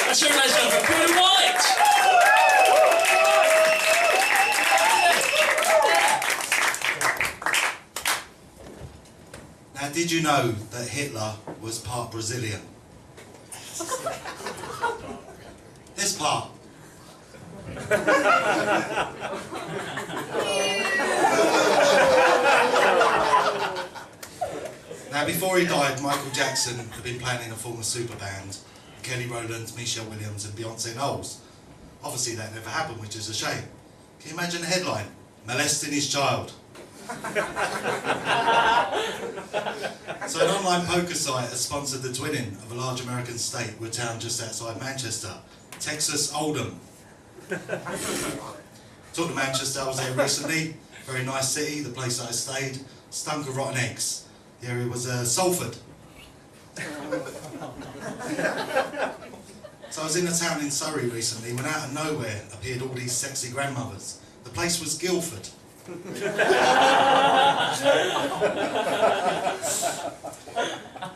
Let's hear a nice one for PeterWhite. Now, did you know that Hitler was part Brazilian? This part. Now, before he died, Michael Jackson had been playing in a former super band. Kelly Rowland, Michelle Williams and Beyonce Knowles. Obviously that never happened, which is a shame. Can you imagine the headline? Molesting his child. So an online poker site has sponsored the twinning of a large American state with a town just outside Manchester, Texas Oldham. Talked to Manchester, I was there recently. Very nice city, the place that I stayed stunk of rotten eggs. The area was Salford. So I was in a town in Surrey recently when out of nowhere appeared all these sexy grandmothers. The place was Guildford.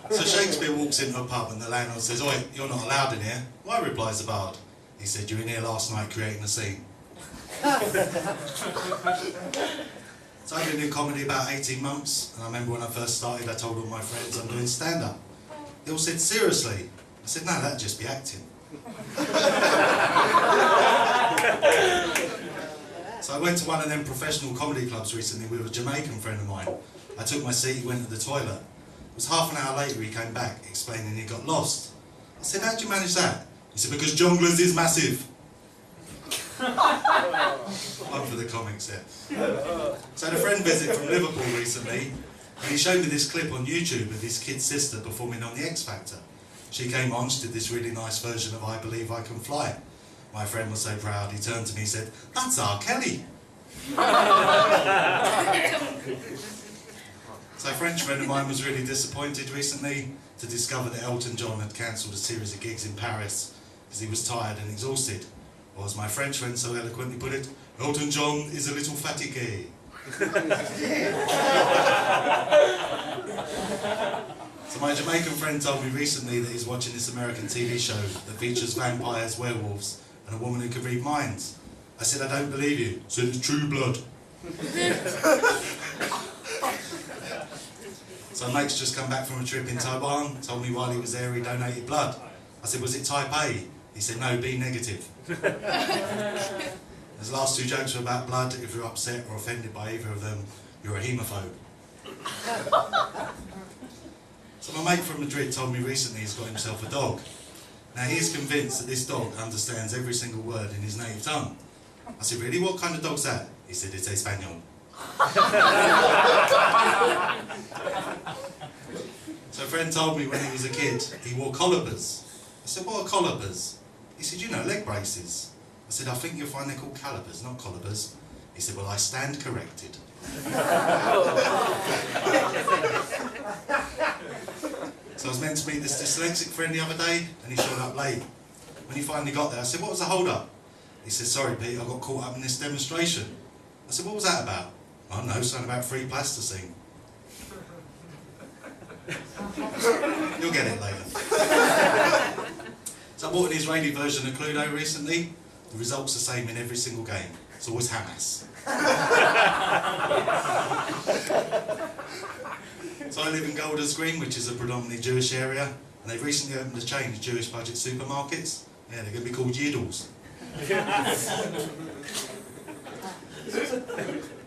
So Shakespeare walks into a pub and the landlord says, "Oi, you're not allowed in here." "Why?" replies the bard. He said, "You were in here last night creating a scene." So I did a new comedy about 18 months, and I remember when I first started I told all my friends I'm doing stand-up. They all said, "Seriously?" I said, "No, that'd just be acting." So I went to one of them professional comedy clubs recently with a Jamaican friend of mine. I took my seat, he went to the toilet. It was half an hour later he came back, explaining he got lost. I said, "How'd you manage that?" He said, "Because Jongleurs is massive." One for the comics there. So I had a friend visit from Liverpool recently, and he showed me this clip on YouTube of his kid sister performing on the X Factor. She came on, she did this really nice version of I Believe I Can Fly. My friend was so proud, he turned to me and said, "That's R. Kelly." So a French friend of mine was really disappointed recently to discover that Elton John had cancelled a series of gigs in Paris because he was tired and exhausted. Or as my French friend so eloquently put it, Elton John is a little fatigué. So my Jamaican friend told me recently that he's watching this American TV show that features vampires, werewolves and a woman who can read minds. I said, "I don't believe you." So it's True Blood. So Make's just come back from a trip in Taiwan, told me while he was there he donated blood. I said, "Was it type A?" He said, "No, B negative." His last two jokes were about blood. If you're upset or offended by either of them, you're a haemophobe. So my mate from Madrid told me recently he's got himself a dog. Now he's convinced that this dog understands every single word in his native tongue. I said, "Really? What kind of dog's that?" He said, "It's Espanol." So a friend told me when he was a kid, he wore collopers. I said, "What are collopers?" He said, "You know, leg braces." I said, "I think you'll find they're called calipers, not collopers." He said, "Well, I stand corrected." So I was meant to meet this dyslexic friend the other day, and he showed up late. When he finally got there, I said, "What was the hold-up?" He said, "Sorry, Pete, I got caught up in this demonstration." I said, "What was that about?" "I don't know, something about free plasticine." You'll get it later. So I bought an Israeli version of Cluedo recently. The result's the same in every single game. It's always Hamas. So I live in Golders Green, which is a predominantly Jewish area, and they've recently opened a chain of Jewish budget supermarkets. Yeah, they're going to be called Yiddles.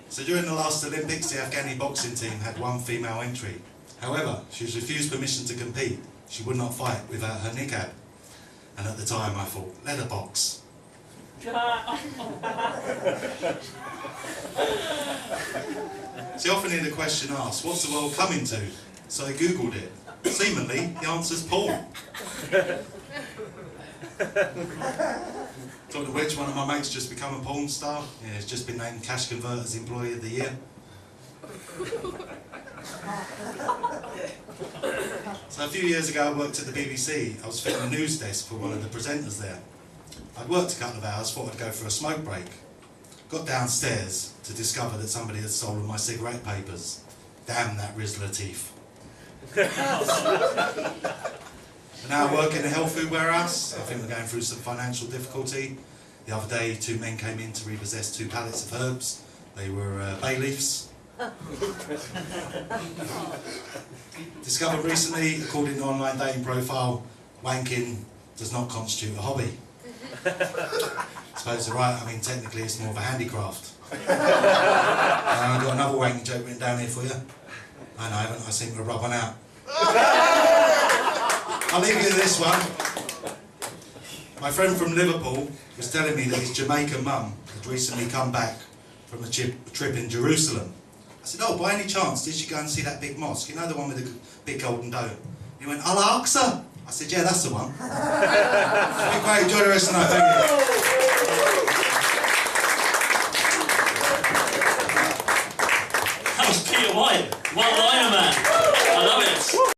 So during the last Olympics, the Afghani boxing team had one female entry. However, she was refused permission to compete. She would not fight without her niqab. And at the time I thought, letterbox. So you often hear the question asked, what's the world coming to? So I googled it. Seemingly, the answer's porn. Talking of which, one of my mates just become a porn star. Yeah, he's just been named Cash Converters Employee of the Year. So a few years ago I worked at the BBC. I was filling a news desk for one of the presenters there. I'd worked a couple of hours, thought I'd go for a smoke break. Got downstairs to discover that somebody had stolen my cigarette papers. Damn that Riz Latif. I now work in a health food warehouse. I think we're going through some financial difficulty. The other day, 2 men came in to repossess 2 pallets of herbs. They were bay leaves. Discovered recently, according to online dating profile, wanking does not constitute a hobby. I suppose they're right. I mean, technically it's more of a handicraft. I've got another wanking joke written down here for you. I know I haven't, I seem to rub one out. I'll leave you with this one. My friend from Liverpool was telling me that his Jamaican mum had recently come back from a trip in Jerusalem. I said, oh, by any chance, did she go and see that big mosque? You know, the one with the big golden dome? He went, Al-Aqsa. I said, yeah, that's the one. Be great, enjoy the rest of the night, thank you.